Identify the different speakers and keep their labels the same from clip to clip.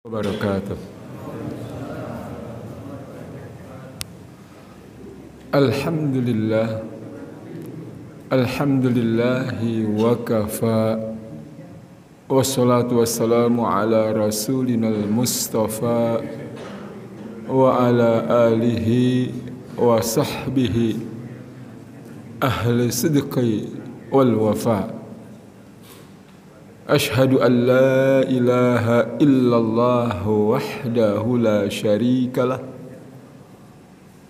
Speaker 1: wabarakatuh. Alhamdulillah, alhamdulillahi wa kafa, wassalatu wassalamu ala rasulinal mustafa wa ala alihi wa sahbihi ahli sidqi wal wafa. Ashhadu an la ilaha illallah wahdahu la syarikalah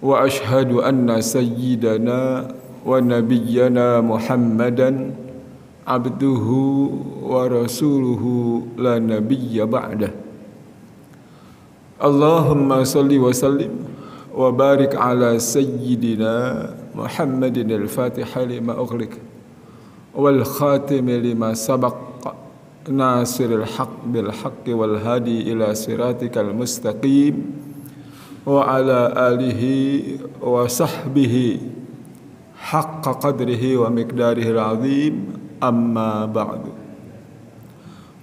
Speaker 1: wa ashhadu anna sayyidana wa nabiyyana Muhammadan abduhu wa rasuluhu la nabiyya ba'dah. Allahumma salli wa sallim wa barik ala sayyidina Muhammadin al-Fatiha lima ughliq wal khatimi lima sabaq nasiril haq bil haqqi wal hadi ila siratikal mustaqim wa ala alihi wa sahbihi haqqa qadrihi wa miqdarihi al-azim, amma ba'du.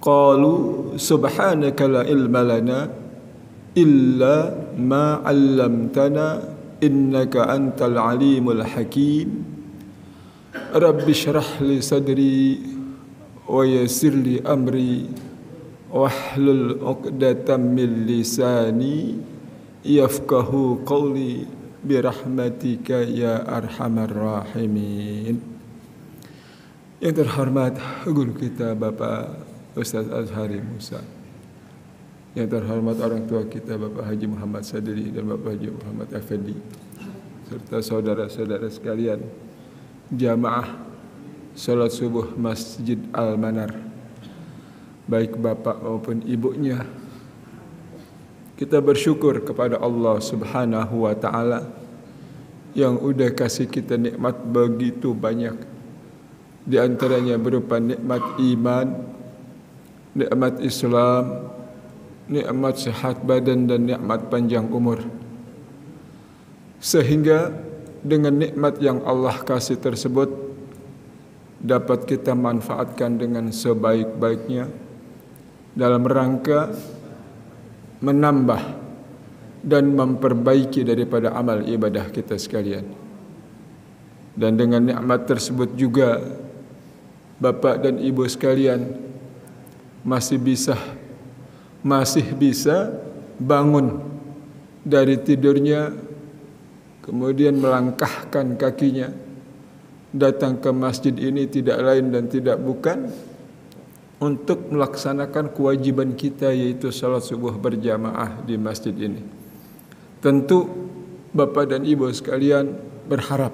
Speaker 1: Qalu subhanaka la ilma lana illa ma 'allamtana innaka antal alimul hakim. Rabbi shrah li sadri wa yassir li amri wahlul 'uqdatam min lisani yafqahu qawli birahmatika ya arhamar rahimin. Yang terhormat guru kita Bapak Ustaz Azhari Musa, yang terhormat orang tua kita Bapak Haji Muhammad Sadri dan Bapak Haji Muhammad Effendi, serta saudara-saudara sekalian jamaah salat subuh Masjid Al-Manar, baik bapak maupun ibunya. Kita bersyukur kepada Allah Subhanahu wa taala yang udah kasih kita nikmat begitu banyak. Di antaranya berupa nikmat iman, nikmat Islam, nikmat sehat badan dan nikmat panjang umur. Sehingga dengan nikmat yang Allah kasih tersebut dapat kita manfaatkan dengan sebaik-baiknya dalam rangka menambah dan memperbaiki daripada amal ibadah kita sekalian. Dan dengan nikmat tersebut juga Bapak dan Ibu sekalian masih bisa bangun dari tidurnya, kemudian melangkahkan kakinya datang ke masjid ini tidak lain dan tidak bukan untuk melaksanakan kewajiban kita, yaitu salat subuh berjamaah di masjid ini. Tentu Bapak dan Ibu sekalian berharap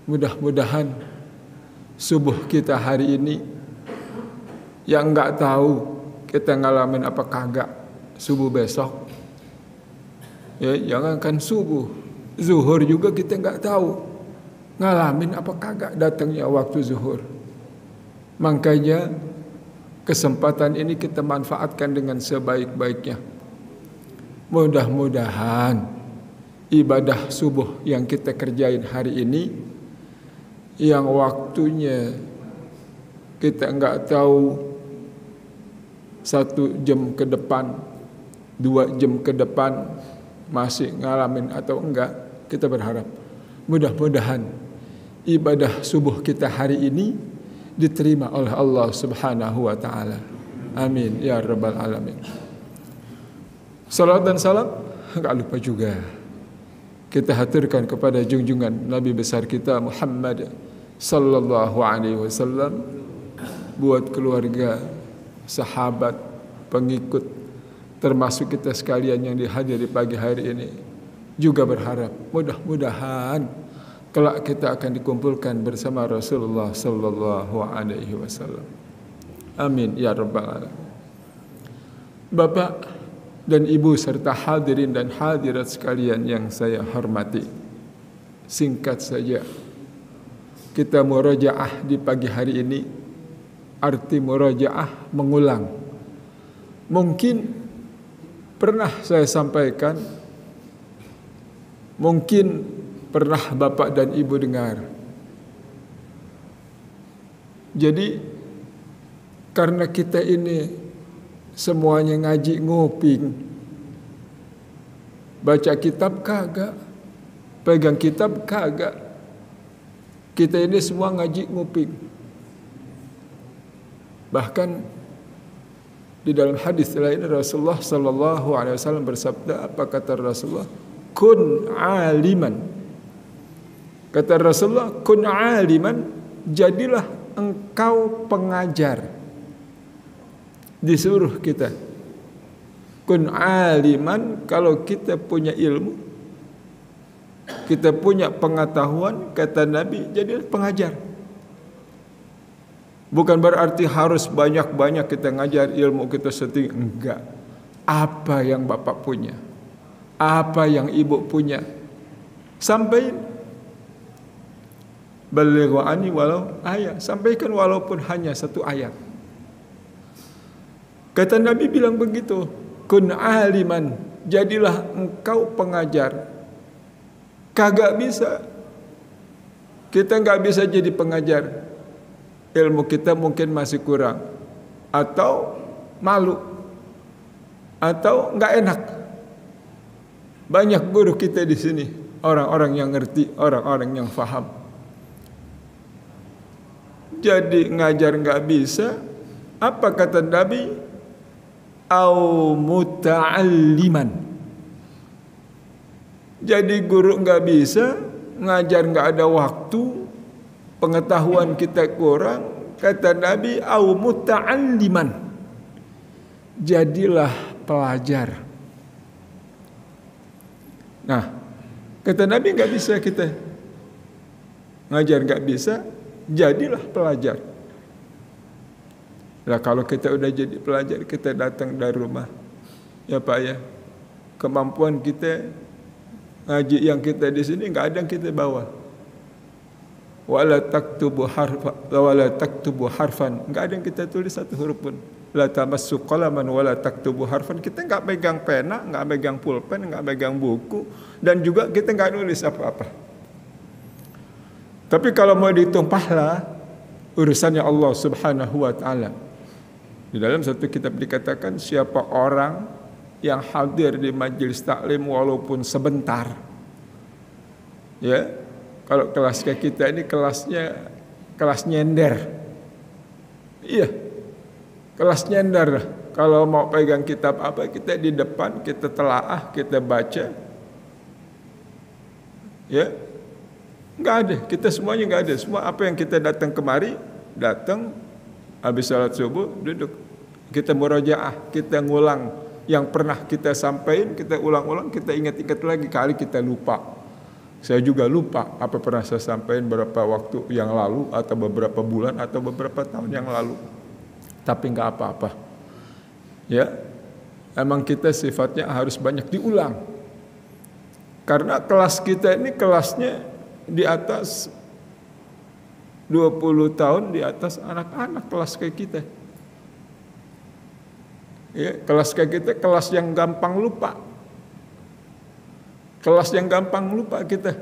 Speaker 1: mudah-mudahan subuh kita hari ini yang enggak tahu kita ngalamin apa kagak subuh besok, ya jangankan subuh, zuhur juga kita enggak tahu ngalamin apa kagak datangnya waktu zuhur. Makanya kesempatan ini kita manfaatkan dengan sebaik-baiknya. Mudah-mudahan ibadah subuh yang kita kerjain hari ini, yang waktunya kita enggak tahu 1 jam ke depan, 2 jam ke depan masih ngalamin atau enggak, kita berharap mudah-mudahan ibadah subuh kita hari ini diterima oleh Allah Subhanahu wa taala. Amin ya rabbal alamin. Salat dan salam enggak lupa juga kita haturkan kepada junjungan Nabi besar kita Muhammad sallallahu alaihi wasallam, buat keluarga, sahabat, pengikut, termasuk kita sekalian yang dihadiri pagi hari ini. Juga berharap mudah-mudahan kelak kita akan dikumpulkan bersama Rasulullah sallallahu alaihi wasallam. Amin ya rabbal alamin. Bapak dan Ibu serta hadirin dan hadirat sekalian yang saya hormati, singkat saja kita murojaah di pagi hari ini. Arti murojaah mengulang. Mungkin pernah saya sampaikan, mungkin pernah Bapak dan Ibu dengar. Jadi karena kita ini semuanya ngaji nguping. Baca kitab kagak, pegang kitab kagak. Kita ini semua ngaji nguping. Bahkan di dalam hadis lain Rasulullah sallallahu alaihi wasallam bersabda, apa kata Rasulullah? Kun aliman. Kata Rasulullah, kun aliman, jadilah engkau pengajar. Disuruh kita. Kun aliman, kalau kita punya ilmu, kita punya pengetahuan, kata Nabi, jadilah pengajar. Bukan berarti harus banyak-banyak kita ngajar ilmu kita setinggi. Enggak. Apa yang Bapak punya, apa yang Ibu punya, sampaikan. Balighu anni walau ayat, sampaikan walaupun hanya satu ayat. Kata Nabi bilang begitu, kun aliman, jadilah engkau pengajar. Kagak bisa, kita nggak bisa jadi pengajar. Ilmu kita mungkin masih kurang, atau malu, atau nggak enak. Banyak guru kita di sini, orang-orang yang ngerti, orang-orang yang faham. Jadi ngajar nggak bisa. Apa kata Nabi? Au muta'alliman. Jadi guru nggak bisa, ngajar nggak ada waktu, pengetahuan kita kurang. Kata Nabi, au muta'alliman, jadilah pelajar. Nah, kata Nabi nggak bisa kita ngajar, nggak bisa, jadilah pelajar. Nah, kalau kita udah jadi pelajar, kita datang dari rumah, ya Pak ya, kemampuan kita ngaji yang kita di sini nggak ada yang kita bawa. Wala taktubu harfan, nggak ada yang kita tulis satu huruf pun. La tamassu qalaman wala taktubu harfan, kita nggak pegang pena, nggak pegang pulpen, nggak pegang buku, dan juga kita nggak nulis apa-apa. Tapi kalau mau dihitung pahala, urusannya Allah Subhanahu wa taala. Di dalam satu kitab dikatakan, siapa orang yang hadir di majelis taklim walaupun sebentar, ya, kalau kelas kayak kita ini kelasnya kelas nyender, iya, kelas nyender. Kalau mau pegang kitab apa, kita di depan, kita telaah, kita baca, ya, nggak ada, kita semuanya nggak ada. Semua apa yang kita datang kemari, datang habis salat subuh duduk, kita murojaah, kita ngulang yang pernah kita sampaikan, kita ulang-ulang, kita ingat-ingat lagi, kali kita lupa. Saya juga lupa apa pernah saya sampaikan beberapa waktu yang lalu, atau beberapa bulan, atau beberapa tahun yang lalu. Tapi nggak apa-apa. Ya, emang kita sifatnya harus banyak diulang. Karena kelas kita ini kelasnya di atas 20 tahun, di atas anak-anak kelas kayak kita. Ya, kelas kayak kita kelas yang gampang lupa. Kelas yang gampang lupa kita.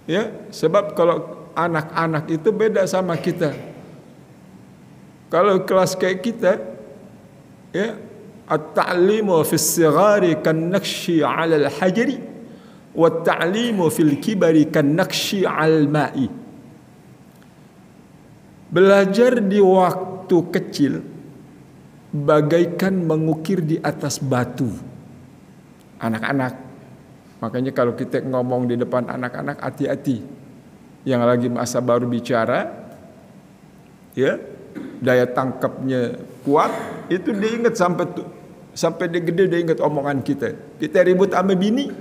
Speaker 1: Ya, sebab kalau anak-anak itu beda sama kita. Kalau kelas kayak kita, ya, at-ta'limu fis sighari kan nakshi 'ala al-hajari wa at-ta'limu fil kibari kan nakshi 'al ma'i. Belajar di waktu kecil bagaikan mengukir di atas batu. Anak-anak. Makanya kalau kita ngomong di depan anak-anak, hati-hati. Yang lagi masa baru bicara, ya, daya tangkapnya kuat, itu dia ingat sampai dia gede, dia ingat omongan kita. Kita ribut sama bini,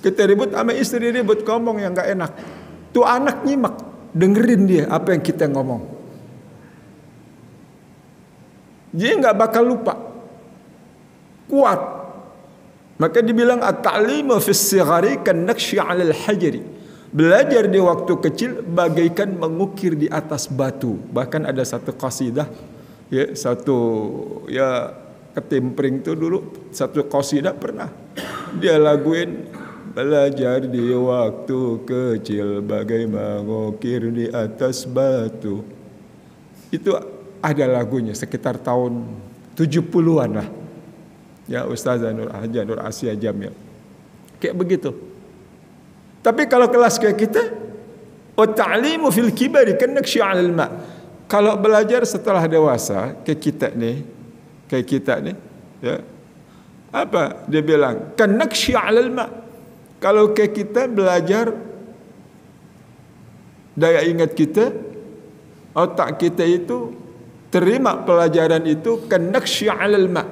Speaker 1: kita ribut sama istri, ribut ngomong yang gak enak. Tuh anak nyimak, dengerin dia apa yang kita ngomong. Dia nggak bakal lupa, kuat. Maka dibilang at-ta'limu fis sighari kan nakshi 'alal hajari. Belajar di waktu kecil bagaikan mengukir di atas batu. Bahkan ada satu qasidah, ya, satu, ya, ketimpring itu dulu satu qasidah pernah dia laguin, belajar di waktu kecil bagai mengukir di atas batu. Itu ada lagunya sekitar tahun 70-an lah. Ya, Ustazah Nur Asia Jamil. Kayak begitu. Tapi kalau kelas kayak kita, wa ta'limu fil kibari kanakshi 'alal ma'. Kalau belajar setelah dewasa kayak kita nih, ya. Apa dia bilang? Kanakshi 'alal ma'. Kalau kayak kita belajar, daya ingat kita, otak kita itu terima pelajaran itu kanakshi 'alal ma'.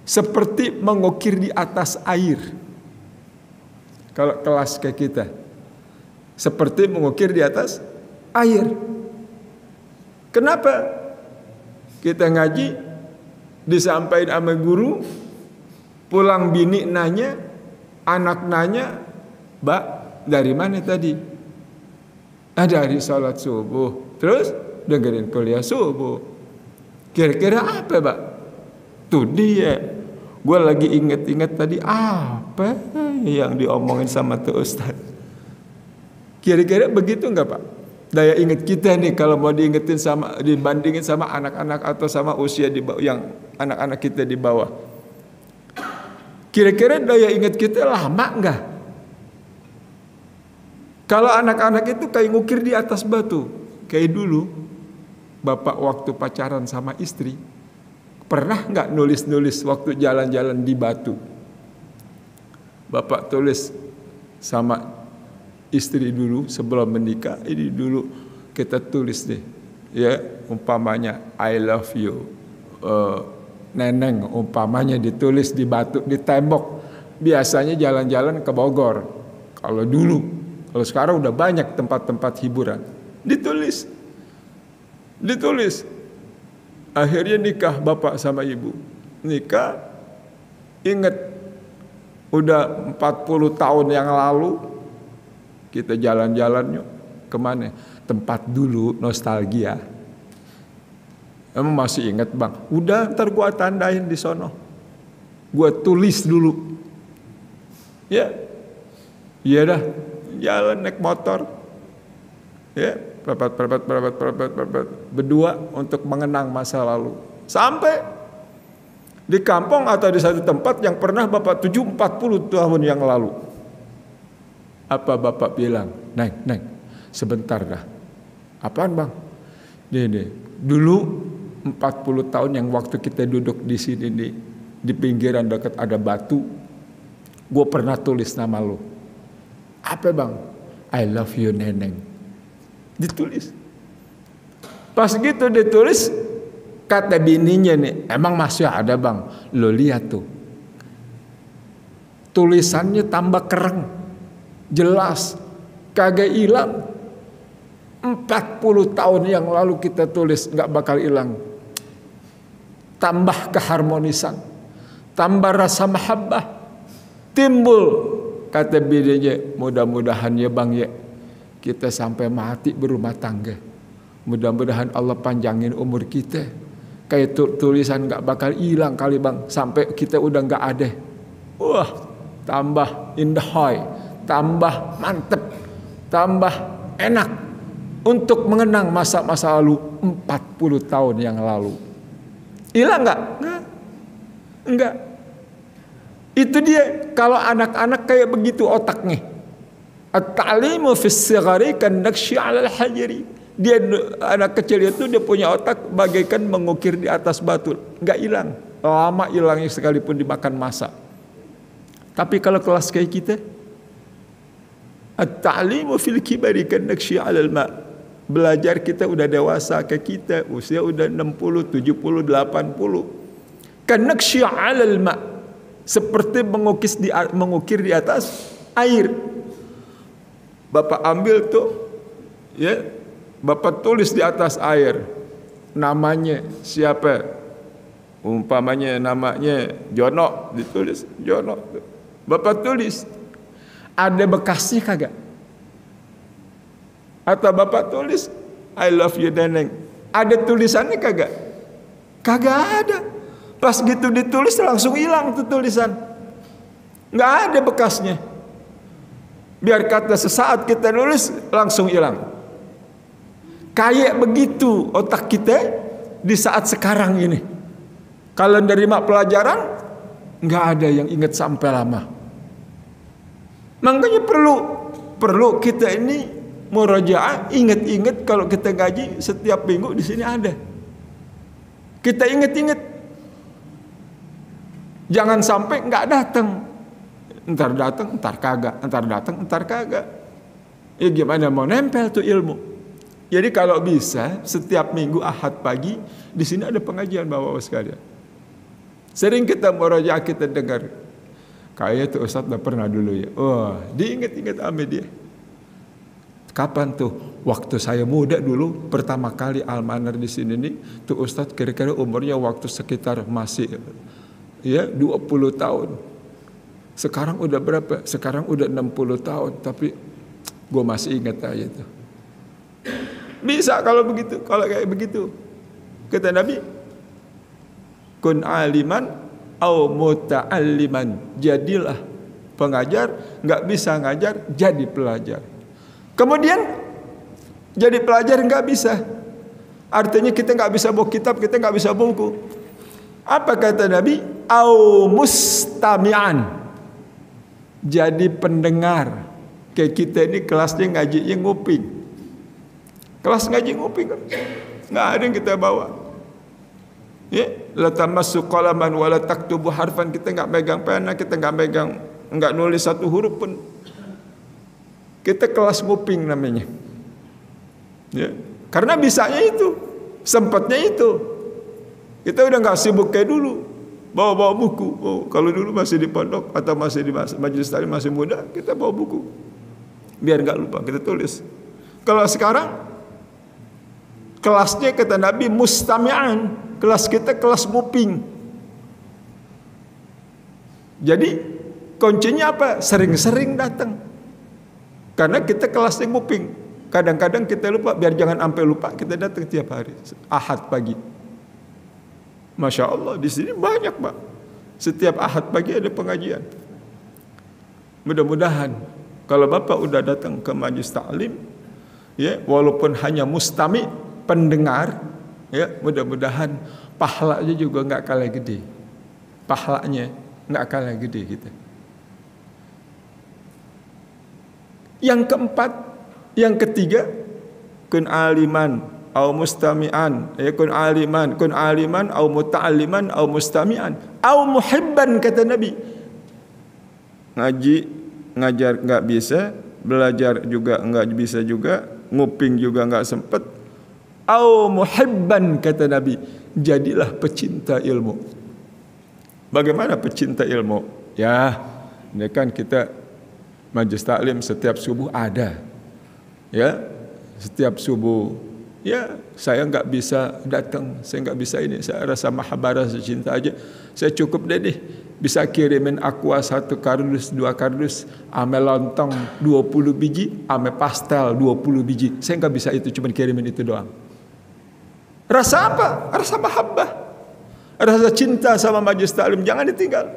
Speaker 1: Seperti mengukir di atas air. Kalau kelas kayak kita, seperti mengukir di atas air. Kenapa? Kita ngaji, disampaikan sama guru, pulang bini nanya, anak nanya, Mbak, dari mana tadi? Dari sholat subuh. Terus dengerin kuliah subuh. Kira-kira apa, Mbak? Tuh dia. Gue lagi inget-inget tadi apa yang diomongin sama tuh Ustaz. Kira-kira begitu enggak, Pak? Daya ingat kita nih kalau mau dibandingin sama anak-anak atau sama usia di bawah, yang anak-anak kita di bawah. Kira-kira daya ingat kita lama enggak? Kalau anak-anak itu kayak ngukir di atas batu. Kayak dulu bapak waktu pacaran sama istri, pernah nggak nulis-nulis waktu jalan-jalan di batu? Bapak tulis sama istri dulu sebelum menikah, ini dulu kita tulis deh, ya, umpamanya I love you, neneng, umpamanya ditulis di batu, di tembok. Biasanya jalan-jalan ke Bogor. Kalau dulu, kalau sekarang udah banyak tempat-tempat hiburan. Ditulis. Akhirnya nikah bapak sama ibu. Nikah, ingat udah 40 tahun yang lalu kita jalan-jalan yuk. Kemana? Tempat dulu, nostalgia. Emang masih ingat, Bang? Udah, ntar gua tandain di sono. Gua tulis dulu. Ya. Iya dah, jalan naik motor. Ya, perapat berdua untuk mengenang masa lalu. Sampai di kampung atau di satu tempat yang pernah bapak 40 tahun yang lalu. Apa bapak bilang? Neng, sebentar dah. Apaan, Bang? Nih, dulu 40 tahun yang waktu kita duduk di sini nih, di pinggiran dekat ada batu, gue pernah tulis nama lo. Apa, Bang? I love you, Neneng. Ditulis. Pas gitu ditulis, kata bininya nih, emang masih ada, Bang? Lo lihat tuh, tulisannya tambah keren, jelas, kagak hilang. 40 tahun yang lalu kita tulis, nggak bakal hilang. Tambah keharmonisan, tambah rasa mahabbah, timbul. Kata bininya, mudah-mudahan ya, Bang, ya, kita sampai mati berumah tangga. Mudah-mudahan Allah panjangin umur kita. Kayak tulisan gak bakal hilang kali, Bang, sampai kita udah gak ada. Wah, tambah indah, tambah mantep, tambah enak untuk mengenang masa-masa lalu 40 tahun yang lalu. Hilang gak? Enggak. Itu dia, kalau anak-anak kayak begitu otaknya. At-ta'limu fis sighari kanakshi 'alal hajari. Dia, anak kecil itu, dia punya otak bagaikan mengukir di atas batu, enggak hilang. Lama hilangnya sekalipun dimakan masa. Tapi kalau kelas kayak kita, at-ta'limu fil kibari kanakshi 'alal ma'. Belajar kita udah dewasa kayak kita, usia udah 60, 70, 80. Kanakshi 'alal ma'. Seperti mengukir di atas air. Bapak ambil tuh, ya, bapak tulis di atas air, namanya siapa? Umpamanya namanya Jono, ditulis Jono. Bapak tulis, ada bekasnya kagak? Atau bapak tulis I love you, Neneng, ada tulisannya kagak? Kagak ada. Pas gitu ditulis langsung hilang tuh tulisan, nggak ada bekasnya. Biar kata sesaat kita nulis langsung hilang. Kayak begitu otak kita di saat sekarang ini. Kalau nerima pelajaran, nggak ada yang ingat sampai lama. Makanya perlu kita ini murajaah, ingat-ingat kalau kita ngaji setiap minggu di sini ada. Kita ingat-ingat. Jangan sampai nggak datang. Entar datang, entar kagak, entar datang, entar kagak. Ya gimana mau nempel tuh ilmu? Jadi kalau bisa setiap minggu Ahad pagi di sini ada pengajian Bapak-Bapak sekalian. Sering kita murajaah, kita dengar. Kayaknya tuh Ustaz udah pernah dulu ya. Oh, diingat-ingat ame dia. Kapan tuh? Waktu saya muda dulu pertama kali Al-Manar di sini nih, tuh Ustaz kira-kira umurnya waktu sekitar masih ya 20 tahun. Sekarang udah berapa? Sekarang udah 60 tahun, tapi gue masih ingat aja tuh. Bisa kalau begitu, kalau kayak begitu. Kata Nabi, kun aliman au muta'alliman. Jadilah pengajar, nggak bisa ngajar, jadi pelajar. Kemudian jadi pelajar nggak bisa. Artinya kita nggak bisa bawa kitab, kita nggak bisa bawa buku. Apa kata Nabi? Au mustami'an. Jadi pendengar. Kayak kita ini kelasnya ngajinya nguping. Kelas ngaji nguping kan. Nggak ada yang kita bawa. Ya, la tamassu qalaman wa la taktubu harfan, kita nggak megang pena, kita nggak nulis satu huruf pun. Kita kelas nguping namanya. Ya, karena bisanya itu, sempatnya itu. Kita udah nggak sibuk kayak dulu, bawa buku. Oh, kalau dulu masih di pondok atau masih di majelis taklim masih muda, kita bawa buku. Biar nggak lupa, kita tulis. Kalau sekarang kelasnya kata Nabi mustami'an, kelas kita kelas nguping. Jadi kuncinya apa? Sering-sering datang. Karena kita kelasnya nguping. Kadang-kadang kita lupa, biar jangan sampai lupa, kita datang tiap hari. Ahad pagi. Masya Allah, di sini banyak Pak. Setiap Ahad pagi ada pengajian. Mudah-mudahan kalau Bapak udah datang ke majelis taklim, ya, walaupun hanya mustami, pendengar, ya, mudah-mudahan pahalanya juga nggak kalah gede. Pahalanya nggak kalah gede kita. Yang keempat, yang ketiga, kun aliman au mustami'an, ya, kun aliman au muta'alliman au mustami'an au muhibban, kata Nabi. Ngaji, ngajar nggak bisa, belajar juga nggak bisa juga, nguping juga nggak sempet. Au muhibban, kata Nabi, jadilah pecinta ilmu. Bagaimana pecinta ilmu? Ya, ini kan kita majelis taklim setiap subuh ada. Ya, setiap subuh. Ya, saya nggak bisa datang, saya nggak bisa ini. Saya rasa mahabbah, rasa cinta aja. Saya cukup deh bisa kirimin aqua 1 kardus, 2 kardus, ame lontong 20 biji, ame pastel 20 biji. Saya nggak bisa itu, cuma kirimin itu doang. Rasa apa? Rasa mahabbah, rasa cinta sama majelis taklim, jangan ditinggal.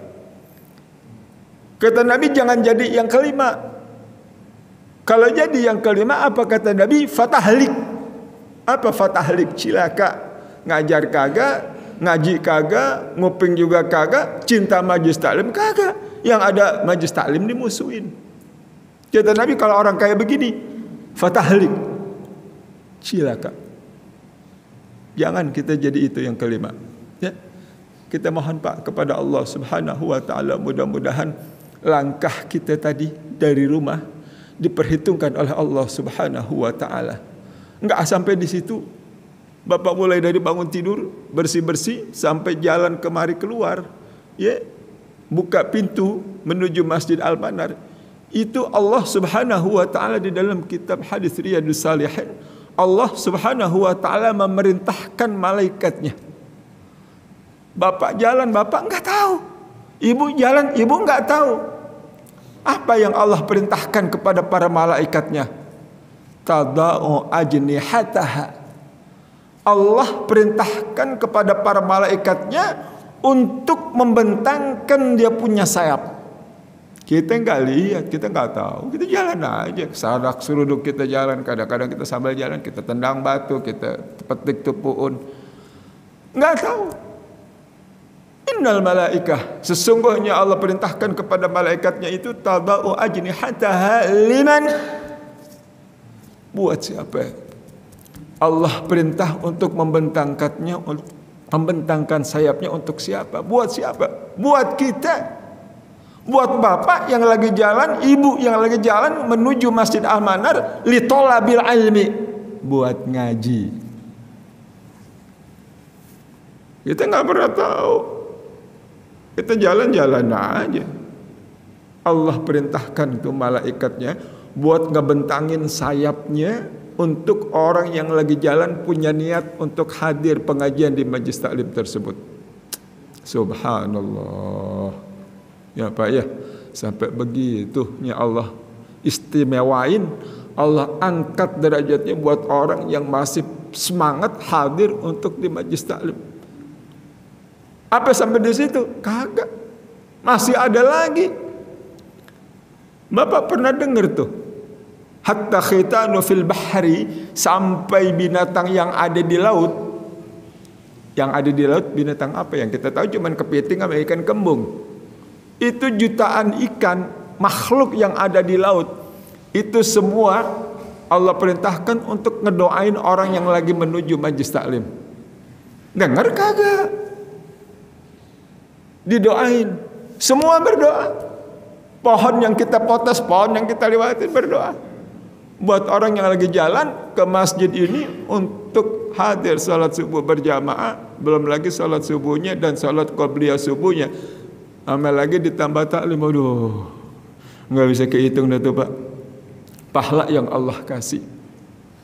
Speaker 1: Kata Nabi jangan jadi yang kelima. Kalau jadi yang kelima, apa kata Nabi? Fatahlik. Apa fatahlik? Cilaka. Ngajar kagak, ngaji kagak, nguping juga kagak, cinta majelis taklim kagak. Yang ada majelis taklim dimusuhin. Kata Nabi kalau orang kayak begini, fatahlik, cilaka. Jangan kita jadi itu yang kelima. Ya. Kita mohon Pak kepada Allah Subhanahu wa taala, mudah-mudahan langkah kita tadi dari rumah diperhitungkan oleh Allah Subhanahu wa taala. Enggak sampai di situ. Bapak mulai dari bangun tidur, bersih-bersih sampai jalan kemari keluar, ya, buka pintu menuju Masjid Al-Manar. Itu Allah Subhanahu wa taala di dalam kitab hadis Riyadhus Shalihin, Allah Subhanahu wa taala memerintahkan malaikatnya. Bapak jalan, Bapak enggak tahu. Ibu jalan, Ibu enggak tahu. Apa yang Allah perintahkan kepada para malaikatnya? Tada'u ajnihataha. Allah perintahkan kepada para malaikatnya untuk membentangkan dia punya sayap. Kita nggak lihat, kita nggak tahu, kita jalan aja. Sarak seruduk kita jalan, kadang-kadang kita sambil jalan kita tendang batu, kita petik tupuun. Nggak tahu. Innal malaikah, sesungguhnya Allah perintahkan kepada malaikatnya itu tadau ajnihataha liman. Buat siapa? Allah perintah untuk membentangkan sayapnya untuk siapa? Buat siapa? Buat kita. Buat bapak yang lagi jalan, ibu yang lagi jalan menuju Masjid Al-Manar li thalabil ilmi, buat ngaji. Kita nggak pernah tahu. Kita jalan-jalan aja. Allah perintahkan tuh malaikatnya buat ngebentangin sayapnya untuk orang yang lagi jalan punya niat untuk hadir pengajian di majlis taklim tersebut. Subhanallah. Ya Pak ya, sampai begitunya Allah istimewain, Allah angkat derajatnya buat orang yang masih semangat hadir untuk di majlis taklim. Apa sampai di situ? Kagak. Masih ada lagi. Bapak pernah dengar tuh, hatta khitanu fil bahri, sampai binatang yang ada di laut. Yang ada di laut binatang apa? Yang kita tahu cuman kepiting sama ikan kembung. Itu jutaan ikan, makhluk yang ada di laut. Itu semua Allah perintahkan untuk ngedoain orang yang lagi menuju majlis taklim. Dengar kagak? Didoain. Semua berdoa. Pohon yang kita potos, pohon yang kita lewatin berdoa. Buat orang yang lagi jalan ke masjid ini untuk hadir salat subuh berjamaah, belum lagi salat subuhnya dan salat qabliyah subuhnya. Amal lagi ditambah taklim. Aduh, nggak bisa kehitung dah tuh Pak. Pahala yang Allah kasih.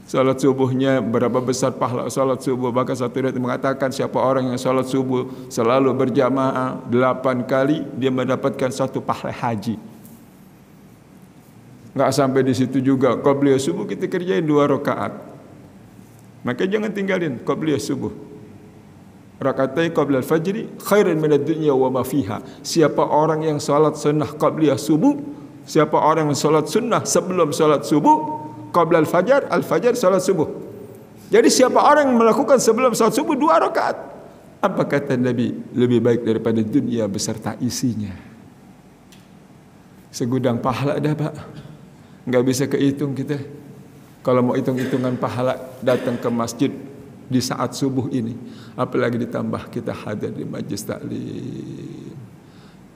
Speaker 1: Salat subuhnya berapa besar pahala salat subuh. Bahkan satu riwayat mengatakan siapa orang yang salat subuh selalu berjamaah 8 kali, dia mendapatkan satu pahala haji. Nggak sampai di situ juga, qabliyah subuh kita kerjain 2 rakaat. Maka jangan tinggalin qabliyah subuh. Rakaatai qablal fajri khairan minad dunya wa ma fiha. Siapa orang yang salat sunnah qabliyah subuh, siapa orang yang salat sunnah sebelum salat subuh, qabla al-fajar salat subuh. Jadi siapa orang yang melakukan sebelum salat subuh 2 rakaat, apa kata Nabi? Lebih baik daripada dunia beserta isinya. Segudang pahala dah Pak. Nggak bisa kehitung kita. Kalau mau hitung-hitungan pahala datang ke masjid di saat subuh ini, apalagi ditambah kita hadir di majlis taklim.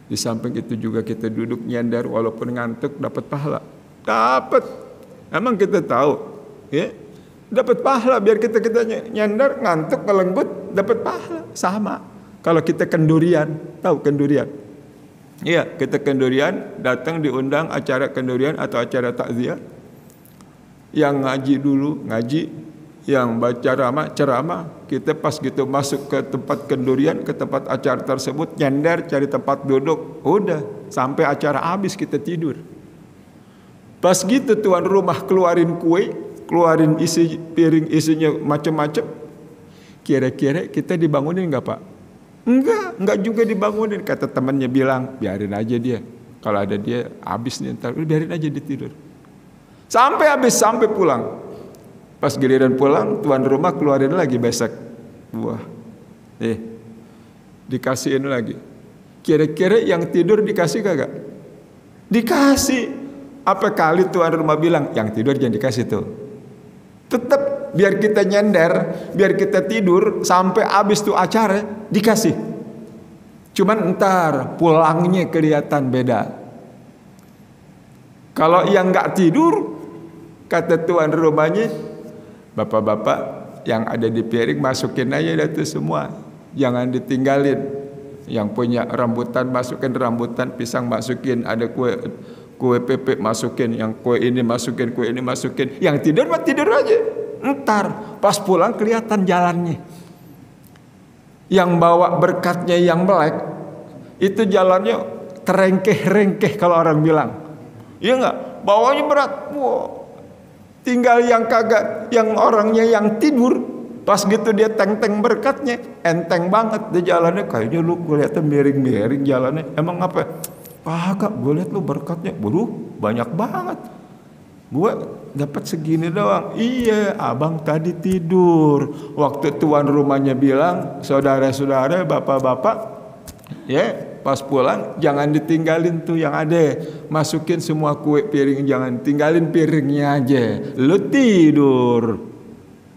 Speaker 1: Di samping itu juga kita duduk nyandar walaupun ngantuk dapat pahala. Dapat. Emang kita tahu, ya, dapat pahala. Biar kita nyandar, ngantuk, melenggut, dapat pahala. Sama. Kalau kita kendurian, tahu kendurian? Iya, kita kendurian, datang diundang acara kendurian atau acara takziah. Yang ngaji dulu, ngaji. Yang baca ceramah. Kita pas gitu masuk ke tempat kendurian, ke tempat acara tersebut, nyandar, cari tempat duduk. Udah, sampai acara habis kita tidur. Pas gitu tuan rumah keluarin kue, keluarin isi piring isinya macam-macam. Kira-kira kita dibangunin nggak Pak? Enggak juga dibangunin. Kata temannya bilang, biarin aja dia. Kalau ada dia habis nih ntar, biarin aja dia tidur. Sampai habis, sampai pulang. Pas giliran pulang, tuan rumah keluarin lagi besek. Wah, dikasihin lagi. Kira-kira yang tidur dikasih kagak? Dikasih. Apa kali tuan rumah bilang, yang tidur jangan dikasih tuh. Tetap biar kita nyender, biar kita tidur sampai habis tuh acara dikasih. Cuman entar pulangnya kelihatan beda. Kalau yang nggak tidur, kata tuan rumahnya, bapak-bapak yang ada di piring masukin aja dah tuh semua, jangan ditinggalin. Yang punya rambutan masukin rambutan, pisang masukin, ada kue pepek masukin, yang kue ini masukin, kue ini masukin. Yang tidur mah tidur aja. Entar pas pulang kelihatan jalannya. Yang bawa berkatnya yang melek, itu jalannya terengkeh-rengkeh kalau orang bilang. Iya enggak? Bawanya berat. Wow. Tinggal yang kagak, yang orangnya yang tidur, pas gitu dia teng-teng berkatnya, enteng banget di jalannya. Kayaknya lu kelihatan miring-miring jalannya. Emang apa? Kagak, gue lihat lu berkatnya, waduh banyak banget. Gua dapat segini doang. Iya, abang tadi tidur. Waktu tuan rumahnya bilang, saudara-saudara, bapak-bapak, ya, pas pulang jangan ditinggalin tuh yang ada. Masukin semua kue piring, jangan tinggalin piringnya aja. Lu tidur.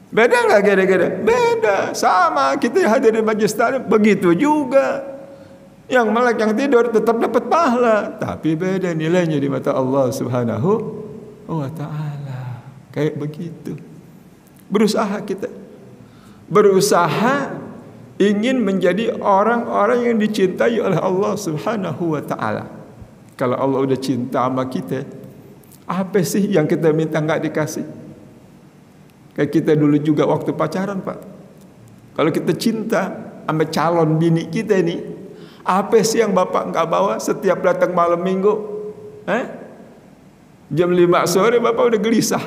Speaker 1: Beda nggak kira-kira? Beda. Sama, kita hadir di majelis taklim begitu juga. Yang melek yang tidur tetap dapat pahala, tapi beda nilainya di mata Allah Subhanahu wa ta'ala. Kayak begitu. Berusaha kita. Berusaha ingin menjadi orang-orang yang dicintai oleh Allah Subhanahu wa ta'ala. Kalau Allah udah cinta sama kita, apa sih yang kita minta nggak dikasih? Kayak kita dulu juga waktu pacaran, Pak. Kalau kita cinta sama calon bini kita nih, apa sih yang Bapak nggak bawa setiap datang malam minggu? Jam 5 sore Bapak udah gelisah.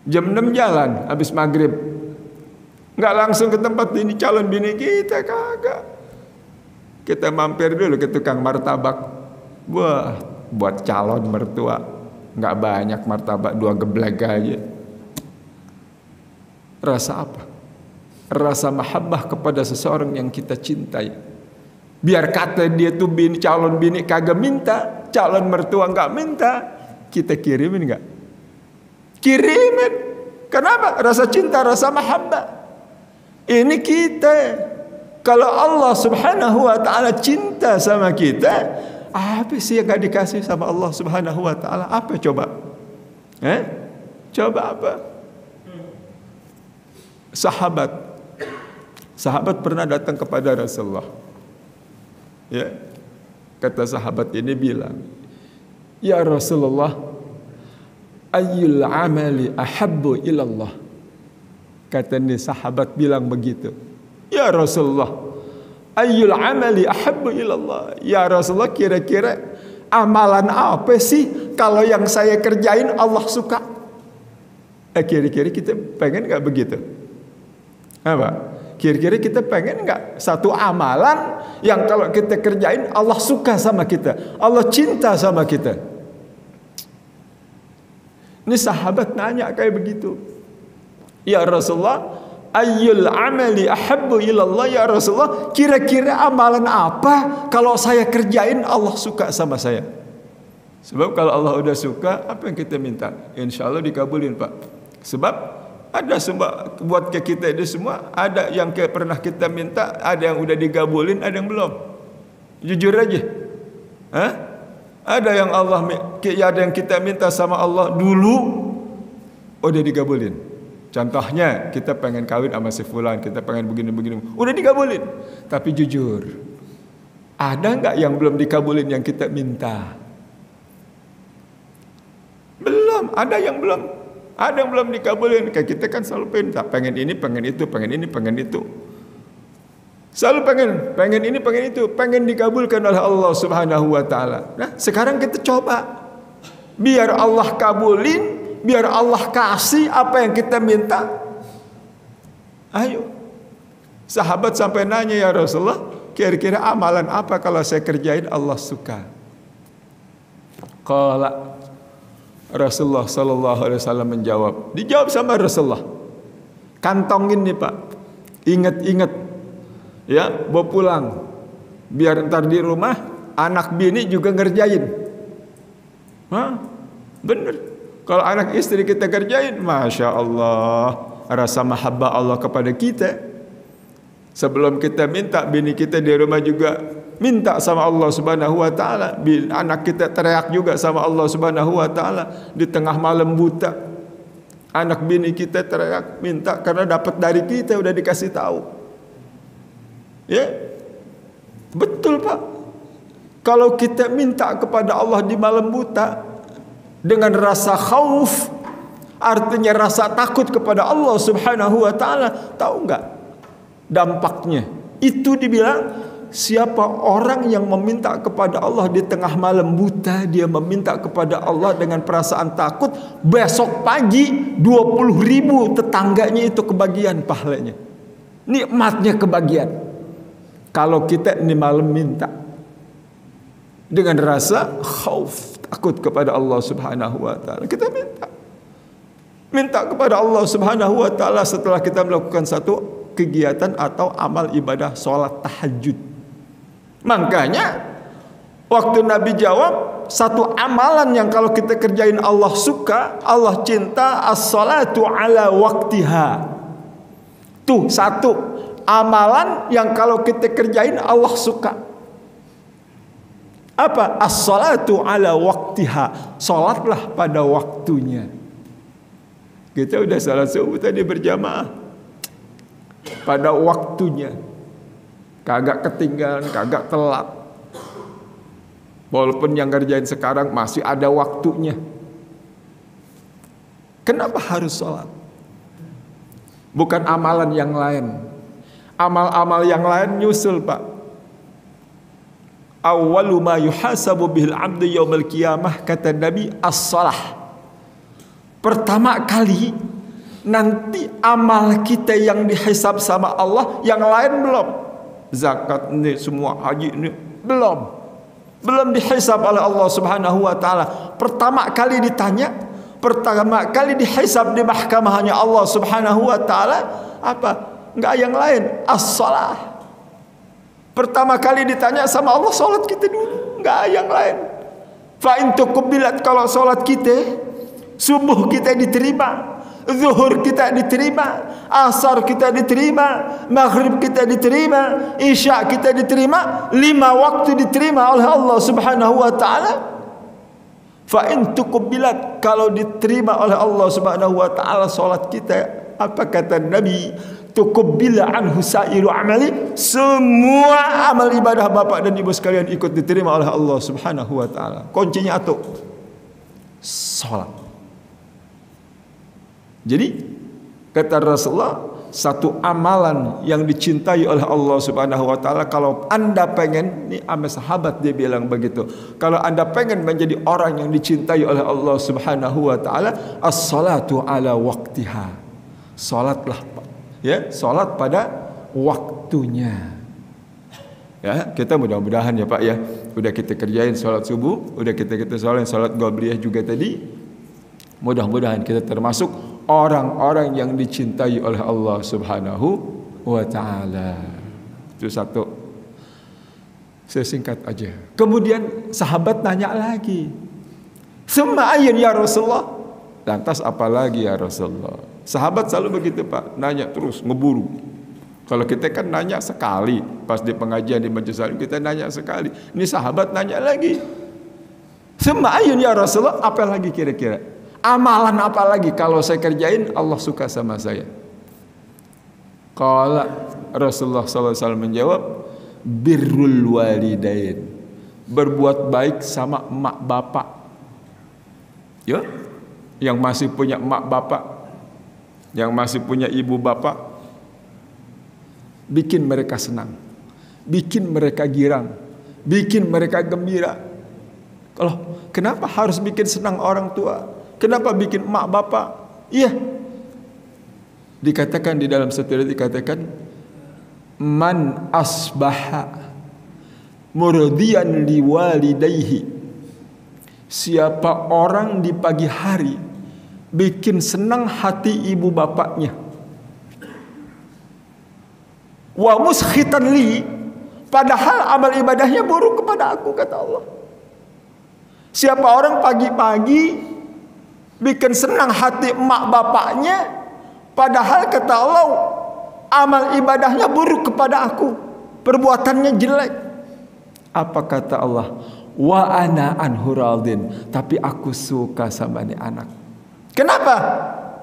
Speaker 1: Jam 6 jalan habis maghrib. Nggak langsung ke tempat ini calon bini kita, kagak. Kita mampir dulu ke tukang martabak. Wah, buat calon mertua nggak banyak martabak, 2 geblek aja. Rasa apa? Rasa mahabbah kepada seseorang yang kita cintai. Biar kata dia tuh bini, calon bini kagak minta, calon mertua nggak minta, kita kirimin nggak? Kirimin. Kenapa? Rasa cinta, rasa mahabbah. Ini kita. Kalau Allah Subhanahu wa ta'ala cinta sama kita, apa sih yang gak dikasih sama Allah Subhanahu wa ta'ala? Apa coba? Coba apa? Sahabat pernah datang kepada Rasulullah. Ya, kata sahabat ini bilang, ya Rasulullah, ayyul amali ahabbu ilallah. Kata ini sahabat bilang begitu. Ya Rasulullah, ayyul amali ahabbu ilallah. Ya Rasulullah, kira-kira amalan apa sih kalau yang saya kerjain Allah suka? Kira-kira kita pengen gak begitu? Apa? Kira-kira kita pengen nggak satu amalan yang kalau kita kerjain Allah suka sama kita, Allah cinta sama kita? Ini sahabat nanya kayak begitu. Ya Rasulullah, ayyul amali ahabbu ilallah. Ya Rasulullah, kira-kira amalan apa kalau saya kerjain Allah suka sama saya? Sebab kalau Allah udah suka, apa yang kita minta? Insya Allah dikabulin, Pak. Sebab ada semua buat ke kita ini semua, ada yang pernah kita minta, ada yang udah digabulin, ada yang belum. Jujur aja. Ada yang ada yang kita minta sama Allah dulu udah digabulin. Contohnya kita pengen kawin sama si fulan, kita pengen begini-begini, udah digabulin. Tapi jujur, ada nggak yang belum dikabulin yang kita minta? Belum, ada yang belum. Ada yang belum dikabulin. Kayak kita kan selalu pengen ini, pengen itu, pengen ini, pengen itu. Selalu pengen ini, pengen itu, pengen dikabulkan oleh Allah Subhanahu wa ta'ala. Nah, sekarang kita coba. Biar Allah kabulin, biar Allah kasih apa yang kita minta. Ayo. Sahabat sampai nanya, ya Rasulullah, kira-kira amalan apa kalau saya kerjain Allah suka? Qala, Rasulullah sallallahu alaihi wasallam menjawab. Dijawab sama Rasulullah. Kantongin nih, Pak. Ingat-ingat. Ya, bawa pulang. Biar ntar di rumah anak bini juga ngerjain. Bener. Kalau anak istri kita kerjain, Masya Allah, rasa mahabbah Allah kepada kita. Sebelum kita minta, bini kita di rumah juga minta sama Allah Subhanahu wa ta'ala. Anak kita teriak juga sama Allah Subhanahu wa ta'ala di tengah malam buta. Anak bini kita teriak minta karena dapat dari kita, udah dikasih tahu. Ya, betul Pak. Kalau kita minta kepada Allah di malam buta dengan rasa khauf, artinya rasa takut kepada Allah Subhanahu wa ta'ala, tahu nggak dampaknya? Itu dibilang, siapa orang yang meminta kepada Allah di tengah malam buta, dia meminta kepada Allah dengan perasaan takut, besok pagi 20.000 tetangganya itu kebagian pahalanya, nikmatnya kebagian. Kalau kita ini malam minta dengan rasa khauf, takut kepada Allah Subhanahu wa taala. Kita minta kepada Allah Subhanahu wa taala setelah kita melakukan satu kegiatan atau amal ibadah salat tahajud. Makanya waktu Nabi jawab, satu amalan yang kalau kita kerjain Allah suka, Allah cinta, as-salatu ala waktiha. Tuh satu amalan yang kalau kita kerjain Allah suka. Apa? As-salatu ala waktiha. Salatlah pada waktunya. Kita udah salat subuh tadi berjamaah pada waktunya. Kagak ketinggalan, kagak telat. Walaupun yang ngerjain sekarang masih ada waktunya. Kenapa harus sholat? Bukan amalan yang lain. Amal-amal yang lain nyusul, Pak. Awwalu ma yuhasabu bihil abdu yaumal qiyamah, kata Nabi, as-shalah. Pertama kali nanti amal kita yang dihisab sama Allah, yang lain belum. Zakat ini semua, haji ini belum dihisab oleh Allah Subhanahu wa taala. Pertama kali ditanya, pertama kali dihisab di mahkamahnya Allah Subhanahu wa taala apa? Enggak yang lain, as-shalah. Pertama kali ditanya sama Allah, salat kita dulu, enggak yang lain. Fa in tuqbilat, kalau salat kita, subuh kita diterima, zuhur kita diterima, asar kita diterima, maghrib kita diterima, isya kita diterima, 5 waktu diterima oleh Allah Subhanahu wa taala. Fa in tuqbilat, kalau diterima oleh Allah Subhanahu wa taala salat kita, apa kata Nabi? Tuqbila anhu sairu amali, semua amal ibadah Bapak dan Ibu sekalian ikut diterima oleh Allah Subhanahu wa taala. Kuncinya atuh salat. Jadi kata Rasulullah, satu amalan yang dicintai oleh Allah Subhanahu wa taala, kalau Anda pengen, ini sama sahabat dia bilang begitu, kalau Anda pengen menjadi orang yang dicintai oleh Allah Subhanahu wa taala, as-salatu ala waktiha. Salatlah, ya, salat pada waktunya. Ya, kita mudah-mudahan ya Pak ya, udah kita kerjain salat subuh, udah kita salat qabliyah juga tadi. Mudah-mudahan kita termasuk orang-orang yang dicintai oleh Allah Subhanahu wa taala. Itu satu. Saya singkat aja. Kemudian sahabat nanya lagi, "Summa ayun ya Rasulullah?" Lantas apa lagi ya Rasulullah? Sahabat selalu begitu Pak, nanya terus, ngeburu. Kalau kita kan nanya sekali, pas di pengajian di majelis taklim kita nanya sekali. Ini sahabat nanya lagi. "Summa ayun ya Rasulullah?" Apa lagi kira-kira? Amalan apa lagi kalau saya kerjain Allah suka sama saya? Qala, Rasulullah SAW menjawab, birrul walidain, berbuat baik sama emak bapak. Ya, yang masih punya emak bapak, yang masih punya ibu bapak, bikin mereka senang, bikin mereka girang, bikin mereka gembira. Kalau kenapa harus bikin senang orang tua? Kenapa bikin emak bapak? Iya. Dikatakan di dalam satu ayat dikatakan, man asbaha murdiyan liwalidayhi. Siapa orang di pagi hari bikin senang hati ibu bapaknya. Wa muskhitan li, padahal amal ibadahnya buruk kepada aku, kata Allah. Siapa orang pagi-pagi bikin senang hati emak bapaknya, padahal kata Allah amal ibadahnya buruk kepada aku, perbuatannya jelek. Apa kata Allah? Wa ana anhu radin, tapi aku suka sama ini anak. Kenapa?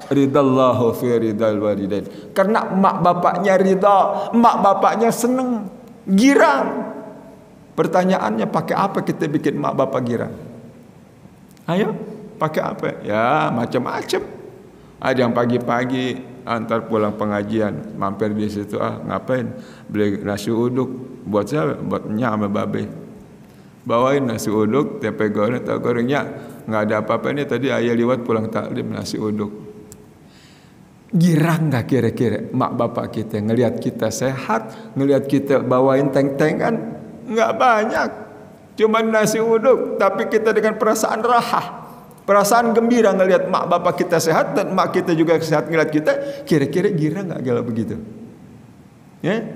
Speaker 1: Ridallahu fi ridal walidain. Karena emak bapaknya ridha, emak bapaknya senang, girang. Pertanyaannya, pakai apa kita bikin emak bapak girang? Ayo, pakai apa? Ya, macam-macam. Ada yang pagi-pagi antar pulang pengajian, mampir di situ, ngapain? Beli nasi uduk. Buat siapa? Buat nyak sama babe. Bawain nasi uduk, tempe goreng, tahu gorengnya. Nggak ada apa-apa, ini tadi ayah liwat pulang taklim nasi uduk. Girang nggak kira-kira mak bapak kita ngelihat kita sehat, ngelihat kita bawain teng-tengan? Nggak banyak. Cuma nasi uduk, tapi kita dengan perasaan rahah, perasaan gembira ngelihat mak bapak kita sehat dan mak kita juga sehat ngelihat kita. Kira-kira gira nggak kalau begitu? Ya?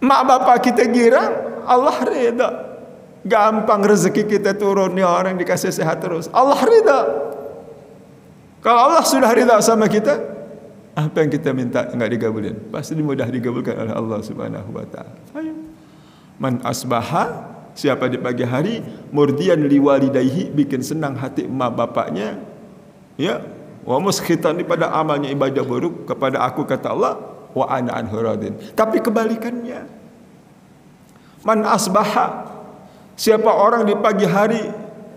Speaker 1: Mak bapak kita gira, Allah ridha. Gampang rezeki kita turun, ya orang dikasih sehat terus. Allah ridha. Kalau Allah sudah ridha sama kita, apa yang kita minta nggak digabulin? Pasti mudah digabulkan oleh Allah Subhanahu wa taala. Ayo. Man asbaha, siapa di pagi hari murdian liwalidayhi, bikin senang hati emak bapaknya, ya, wa muskhitan pada amalnya ibadah buruk kepada aku, kata Allah, wa ana anhu radin. Tapi kebalikannya, man asbaha, siapa orang di pagi hari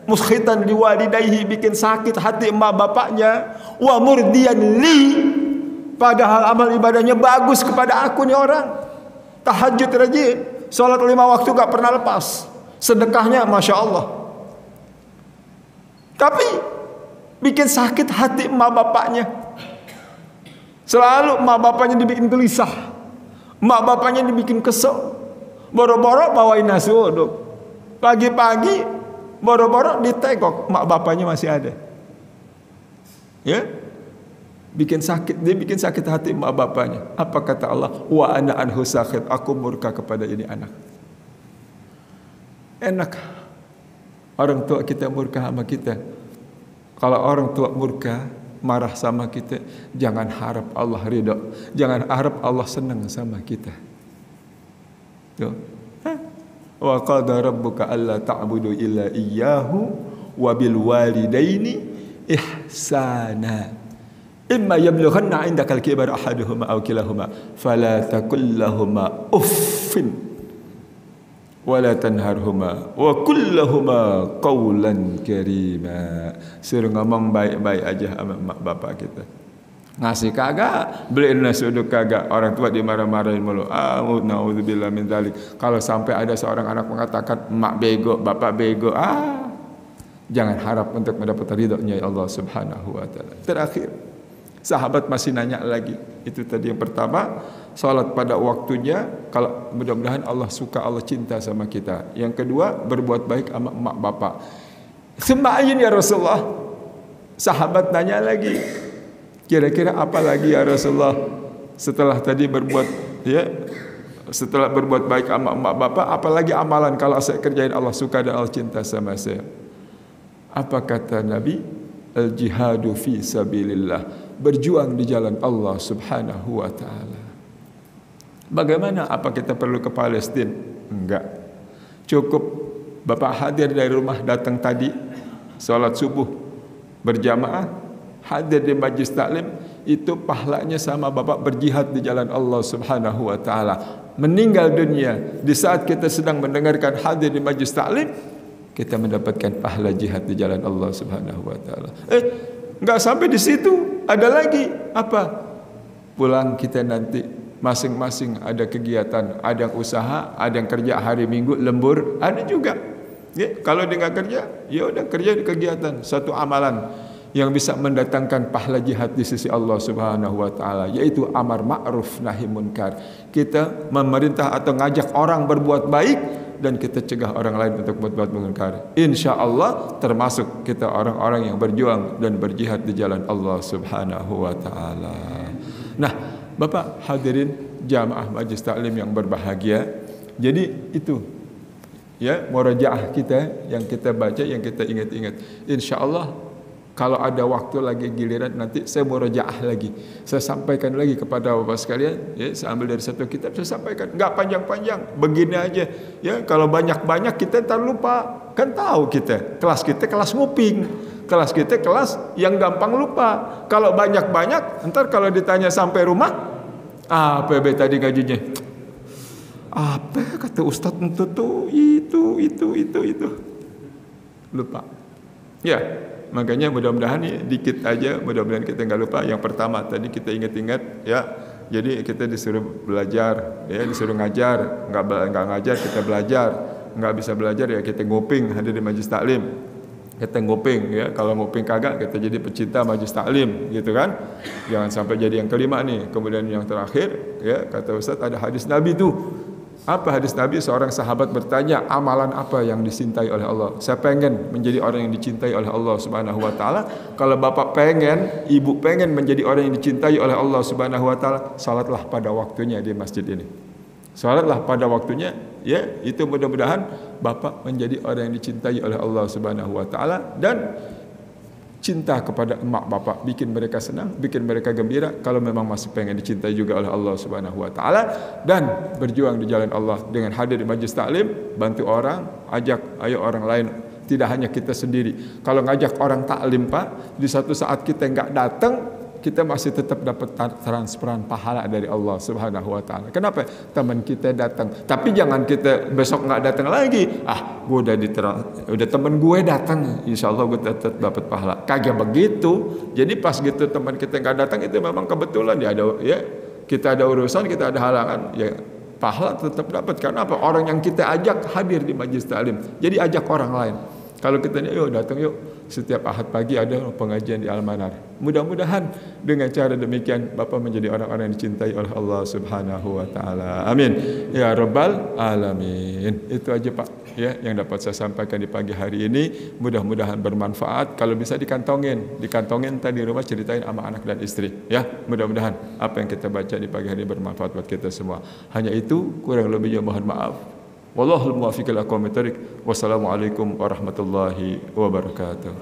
Speaker 1: muskhitan liwalidayhi, bikin sakit hati emak bapaknya, wa murdian li, padahal amal ibadahnya bagus kepada aku nih orang, tahajud rajin, sholat 5 waktu gak pernah lepas, sedekahnya Masya Allah, tapi bikin sakit hati emak bapaknya. Selalu emak bapaknya dibikin gelisah, emak bapaknya dibikin kesel. Boro-boro bawain nasi uduk, pagi-pagi boro-boro ditegok, emak bapaknya masih ada. Ya, bikin sakit, dia bikin sakit hati emak bapaknya. Apa kata Allah? Wa ana anhu sakhit, aku murka kepada ini anak. Enak orang tua kita murka sama kita. Kalau orang tua murka, marah sama kita, jangan harap Allah ridha, jangan harap Allah senang sama kita. Tuh. Wa qala rabbuka alla ta'budu illa iyyahu wa bil walidaini ihsana. Imma yablughanna 'indaka al-kibara ahaduhuma aw kilahuma fala taqul lahumā uffin wa la tanharhuma wa qul lahumā qawlan karīmā. Suruh ngomong baik-baik aja sama mak bapak kita. Ngasih kagak, beliin nasi uduk kagak, orang tua dimarah-marahin mulu. Naudzubillah min dzalik. Kalau sampai ada seorang anak mengatakan mak bego, bapak bego, jangan harap untuk mendapat ridhonya Allah Subhanahu wa taala. Terakhir, sahabat masih nanya lagi. Itu tadi yang pertama, salat pada waktunya. Kalau mudah-mudahan Allah suka, Allah cinta sama kita. Yang kedua, berbuat baik sama emak bapak. Sembahin ya Rasulullah. Sahabat nanya lagi, kira-kira apa lagi ya Rasulullah setelah tadi berbuat, ya, setelah berbuat baik sama emak bapak, apalagi amalan kalau saya kerjain Allah suka dan Allah cinta sama saya? Apa kata Nabi? Al jihadu fi sabilillah, berjuang di jalan Allah Subhanahu wa taala. Bagaimana? Apa kita perlu ke Palestina? Enggak. Cukup Bapak hadir dari rumah, datang tadi salat subuh berjamaah, hadir di majlis taklim, itu pahalanya sama Bapak berjihad di jalan Allah Subhanahu wa taala. Meninggal dunia di saat kita sedang mendengarkan hadir di majlis taklim, kita mendapatkan pahala jihad di jalan Allah Subhanahu wa taala. Enggak sampai di situ, ada lagi. Apa? Pulang kita nanti masing-masing ada kegiatan, ada yang usaha, ada yang kerja hari Minggu lembur, ada juga. Ya, kalau dia nggak kerja, ya udah kerja di kegiatan, satu amalan yang bisa mendatangkan pahala jihad di sisi Allah Subhanahu wa taala, yaitu amar ma'ruf nahi munkar. Kita memerintah atau ngajak orang berbuat baik dan kita cegah orang lain untuk berbuat munkar. Insya Allah termasuk kita orang-orang yang berjuang dan berjihad di jalan Allah Subhanahu wa taala. Nah, Bapak hadirin jamaah majlis taklim yang berbahagia. Jadi itu, ya, murajaah kita yang kita baca, yang kita ingat-ingat. Insya Allah kalau ada waktu lagi giliran nanti saya murajaah lagi. Saya sampaikan lagi kepada Bapak sekalian, ya, saya ambil dari satu kitab saya sampaikan. Enggak panjang-panjang, begini aja. Ya, kalau banyak-banyak kita ntar lupa. Kan tahu kita kelas nguping. Kelas kita kelas yang gampang lupa. Kalau banyak-banyak, ntar kalau ditanya sampai rumah, apa tadi gajinya? Apa kata Ustadz itu lupa. Ya, makanya mudah-mudahan ya, dikit aja, mudah-mudahan kita nggak lupa. Yang pertama tadi kita ingat-ingat, ya. Jadi kita disuruh belajar, ya, disuruh ngajar, nggak ngajar kita belajar, nggak bisa belajar ya kita nguping, hadir di majlis taklim. Kita nguping, ya, kalau nguping kagak kita jadi pecinta majlis taklim, gitu kan. Jangan sampai jadi yang kelima nih. Kemudian yang terakhir, ya, kata Ustaz ada hadis Nabi tuh, Apa hadis Nabi? Seorang sahabat bertanya, amalan apa yang dicintai oleh Allah? Saya pengen menjadi orang yang dicintai oleh Allah Subhanahu wa taala. Kalau bapak pengen, ibu pengen menjadi orang yang dicintai oleh Allah Subhanahu wa taala, salatlah pada waktunya di masjid ini. Salatlah pada waktunya, ya, itu mudah-mudahan bapak menjadi orang yang dicintai oleh Allah Subhanahu wa taala, dan cinta kepada emak bapak, bikin mereka senang, bikin mereka gembira kalau memang masih pengen dicintai juga oleh Allah Subhanahu wa taala, dan berjuang di jalan Allah dengan hadir di majelis taklim, bantu orang, ajak ayo orang lain, tidak hanya kita sendiri. Kalau ngajak orang taklim Pak, di satu saat kita enggak datang, kita masih tetap dapat transferan pahala dari Allah Subhanahu wa taala. Kenapa? Teman kita datang. Tapi jangan kita besok nggak datang lagi. Gue udah teman gue datang, insya Allah gue tetap dapat pahala. Kagak begitu. Jadi pas gitu teman kita nggak datang, itu memang kebetulan kita ada urusan, kita ada halangan, ya pahala tetap dapat. Karena apa? Orang yang kita ajak hadir di majelis taklim. Jadi ajak orang lain. Kalau kita yuk datang yuk, setiap Ahad pagi ada pengajian di Al-Manar. Mudah-mudahan dengan cara demikian Bapak menjadi orang-orang yang dicintai oleh Allah Subhanahu wa taala. Amin. Ya rabbal alamin. Itu aja Pak, ya, yang dapat saya sampaikan di pagi hari ini. Mudah-mudahan bermanfaat. Kalau bisa dikantongin tadi di rumah, ceritain sama anak dan istri, ya. Mudah-mudahan apa yang kita baca di pagi hari ini bermanfaat buat kita semua. Hanya itu, kurang lebihnya mohon maaf. Wallahul muwaffiq ila aqwamit thoriq. Wassalamualaikum warahmatullahi wabarakatuh.